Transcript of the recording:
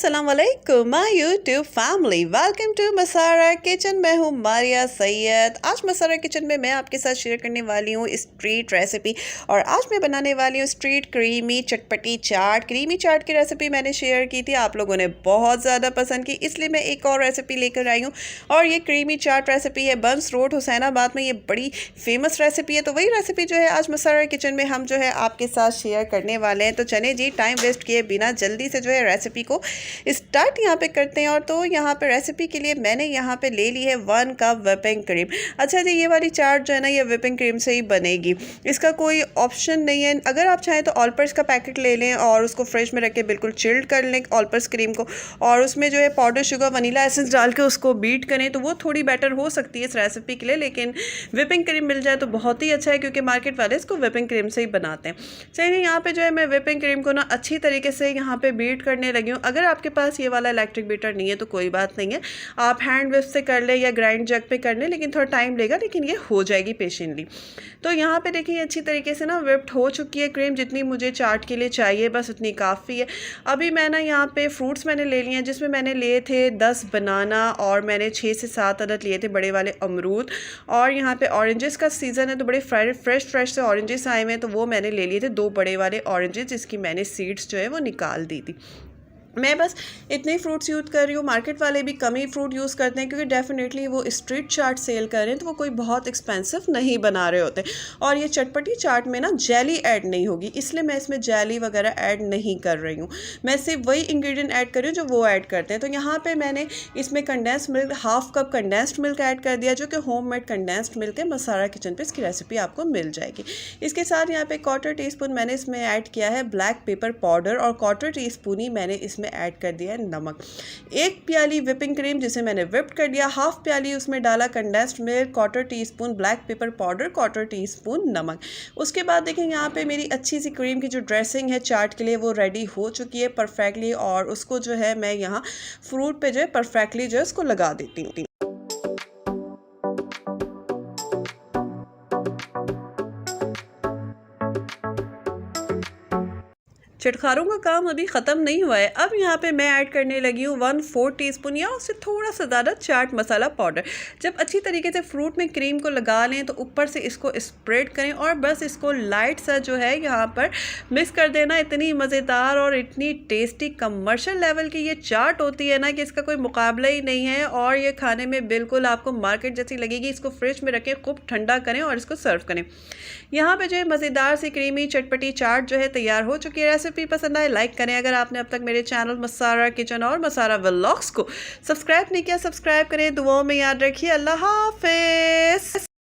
अस्सलाम वालेकुम my YouTube family, welcome to Masara kitchen. मैं हूँ मारिया सैयद। आज मसारा किचन में मैं आपके साथ शेयर करने वाली हूँ स्ट्रीट रेसिपी, और आज मैं बनाने वाली हूँ स्ट्रीट क्रीमी चटपटी चाट। क्रीमी चाट की रेसिपी मैंने शेयर की थी, आप लोगों ने बहुत ज़्यादा पसंद की, इसलिए मैं एक और रेसिपी लेकर आई हूँ। और ये क्रीमी चाट रेसिपी है बंस रोड हुसैनाबाद में, ये बड़ी फेमस रेसिपी है। तो वही रेसिपी जो है आज मसारा किचन में हम जो है आपके साथ शेयर करने वाले हैं। तो चले जी, टाइम वेस्ट किए बिना जल्दी से जो है रेसिपी को स्टार्ट यहाँ पे करते हैं। और तो यहाँ पे रेसिपी के लिए मैंने यहाँ पे ले ली है 1 कप व्हिपिंग क्रीम। अच्छा जी, ये वाली चाट जो है ना, ये व्हिपिंग क्रीम से ही बनेगी, इसका कोई ऑप्शन नहीं है। अगर आप चाहें तो ऑलपर्स का पैकेट ले लें और उसको फ्रिज में रख के बिल्कुल चिल्ड कर लें ऑलपर्स क्रीम को, और उसमें जो है पाउडर शुगर वनीला एसेंस डाल के उसको बीट करें, तो वो थोड़ी बेटर हो सकती है इस रेसिपी के लिए। लेकिन व्हिपिंग क्रीम मिल जाए तो बहुत ही अच्छा है, क्योंकि मार्केट वाले इसको व्हिपिंग क्रीम से ही बनाते हैं। चलिए, यहाँ पे जो है मैं व्हिपिंग क्रीम को ना अच्छी तरीके से यहाँ पे बीट करने लगी हूँ। अगर आपके पास ये वाला इलेक्ट्रिक बीटर नहीं है तो कोई बात नहीं है, आप हैंड विस्क से कर ले या ग्राइंड जग पे कर ले, लेकिन थोड़ा टाइम लेगा, लेकिन ये हो जाएगी पेशेंटली। तो यहाँ पे देखिए अच्छी तरीके से ना व्हिप्ड हो चुकी है क्रीम, जितनी मुझे चाट के लिए चाहिए बस उतनी काफ़ी है। अभी मैं ना यहाँ पे फ्रूट्स मैंने ले लिए हैं, जिसमें मैंने लिए थे 10 बनाना, और मैंने 6 से 7 अदद लिए थे बड़े वाले अमरूद। और यहाँ पे ऑरेंजेस का सीज़न है तो बड़े फ्रेश से ऑरेंजेस आए हुए हैं, तो वो मैंने ले लिए थे 2 बड़े वाले ऑरेंजेस, जिसकी मैंने सीड्स जो है वो निकाल दी थी। मैं बस इतने फ्रूट्स यूज़ कर रही हूँ। मार्केट वाले भी कम ही फ्रूट यूज़ करते हैं, क्योंकि डेफिनेटली वो स्ट्रीट चाट सेल कर रहे हैं, तो वो कोई बहुत एक्सपेंसिव नहीं बना रहे होते। और ये चटपटी चाट में ना जेली ऐड नहीं होगी, इसलिए मैं इसमें जेली वगैरह ऐड नहीं कर रही हूँ। मैं सिर्फ वही इंग्रेडिएंट ऐड कर रही हूँ जो वो ऐड करते हैं। तो यहाँ पर मैंने इसमें condensed milk, half cup condensed milk add कर दिया, जो कि होममेड कंडेंस्ड मिल्क है। मसारा किचन पर इसकी रेसिपी आपको मिल जाएगी। इसके साथ यहाँ पे 1/4 टीस्पून मैंने इसमें ऐड किया है ब्लैक पेपर पाउडर, और 1/4 टीस्पून ही मैंने इसमें ऐड कर दिया है नमक। 1 प्याली व्हिपिंग क्रीम जिसे मैंने व्हिप्ड कर दिया, हाफ प्याली उसमें डाला condensed milk, 1/4 teaspoon black pepper powder, 1/4 teaspoon नमक। उसके बाद देखें यहाँ पे मेरी अच्छी सी क्रीम की जो ड्रेसिंग है चाट के लिए वो रेडी हो चुकी है परफेक्टली, और उसको जो है मैं यहाँ फ्रूट पे जो है परफेक्टली जो है उसको लगा देती हूँ। चटखारों का काम अभी ख़त्म नहीं हुआ है। अब यहाँ पे मैं ऐड करने लगी हूँ 1/4 टीस्पून या उससे थोड़ा सा ज़्यादा चाट मसाला पाउडर। जब अच्छी तरीके से फ्रूट में क्रीम को लगा लें तो ऊपर से इसको स्प्रेड करें, और बस इसको लाइट सा जो है यहाँ पर मिक्स कर देना। इतनी मज़ेदार और इतनी टेस्टी कमर्शियल लेवल की ये चाट होती है ना कि इसका कोई मुकाबला ही नहीं है, और ये खाने में बिल्कुल आपको मार्केट जैसी लगेगी। इसको फ्रिज में रखें, खूब ठंडा करें और इसको सर्व करें। यहाँ पर जो है मज़ेदार सी क्रीमी चटपटी चाट जो है तैयार हो चुकी है। रेसिपी पसंद आए लाइक करें। अगर आपने अब तक मेरे चैनल मसारा किचन और मसारा व्लॉग्स को सब्सक्राइब नहीं किया, सब्सक्राइब करें। दुआओं में याद रखिए। अल्लाह हाफिज़।